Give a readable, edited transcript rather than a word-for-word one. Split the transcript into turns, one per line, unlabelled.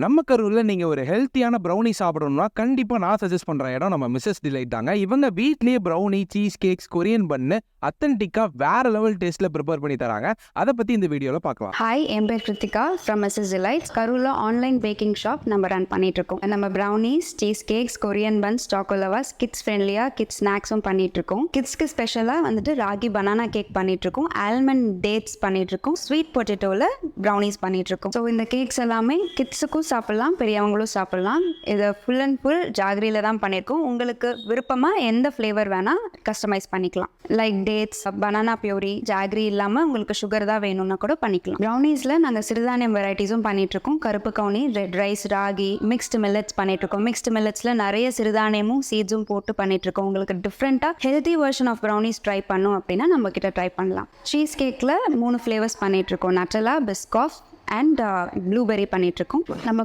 நம்ம கரூர்ல நீங்க ஒரு ஹெல்த்தியான ப்ரௌனி சாப்பிடணும்னா கண்டிப்பா நான் சஜஸ்ட் பண்ற இடம் நம்ம மிஸ்ஸஸ் டிலைட் தாங்க. இவங்க வீட்லயே ப்ரௌனி, சீஸ் கேக்ஸ், கொரியன் பன்னு அத்தன்டிக்கா வேற லெவல் டேஸ்ட்ல ப்ரிப்பேர் பண்ணி தராங்க. அதை பத்தி இந்த வீடியோல பார்க்கலாம்.
ஹாய், என் பேர் கிருத்திகா ஃப்ரம் மிஸ்ஸஸ் டிலைட்ஸ். கரூரில் ஆன்லைன் பேக்கிங் ஷாப் நம்ம ரன் பண்ணிகிட்ருக்கோம். நம்ம brownies, cheese cakes, Korean buns, choco lavas, kids ஃப்ரெண்ட்லியாக கிட்ஸ் ஸ்நாக்ஸும் பண்ணிகிட்ருக்கோம். கிட்ஸ்க்கு ஸ்பெஷலாக வந்துட்டு ராகி பனானா கேக் பண்ணிகிட்ருக்கோம், ஆல்மண்ட் டேட்ஸ் பண்ணிகிட்ருக்கோம், ஸ்வீட் பொட்டேட்டோவில் ப்ரௌனிஸ் பண்ணிகிட்ருக்கோம். ஸோ இந்த கேக்ஸ் எல்லாமே கிட்ஸுக்கும் சாப்பிட்லாம், பெரியவங்களும் சாப்பிட்லாம். இதை ஃபுல் அண்ட் ஃபுல் ஜாகரியில் தான் பண்ணியிருக்கோம். உங்களுக்கு விருப்பமாக எந்த ஃப்ளேவர் வேணால் கஸ்டமைஸ் பண்ணிக்கலாம். லைக் டேட்ஸ், பனானா பியூரி, ஜாகரி இல்லாமல் உங்களுக்கு சுகர் தான் வேணும்னா கூட பண்ணிக்கலாம். ப்ரௌனிஸில் நாங்கள் சிறுதானியம் வெரைட்டிஸும் பண்ணிகிட்ருக்கோம். கருப்பு கவுனி, red rice, ragi, mixed millets பண்ணிகிட்ருக்கோம். மிக்ஸ்டு மில்லட்ஸில் நிறைய சிறுதானியமும் சீட்ஸும் போட்டு பண்ணிகிட்ருக்கோம். உங்களுக்கு டிஃப்ரெண்ட்டாக healthy version of brownies try பண்ணோம் அப்படின்னா நம்மக்கிட்ட ட்ரை பண்ணலாம். சீஸ் கேக்கில் 3 ஃப்ளேவர்ஸ் பண்ணிகிட்ருக்கோம். நட்டலா, பிஸ்காஃப் அண்ட் ப்ளூபெர்ரி பண்ணிகிட்ருக்கோம். நம்ம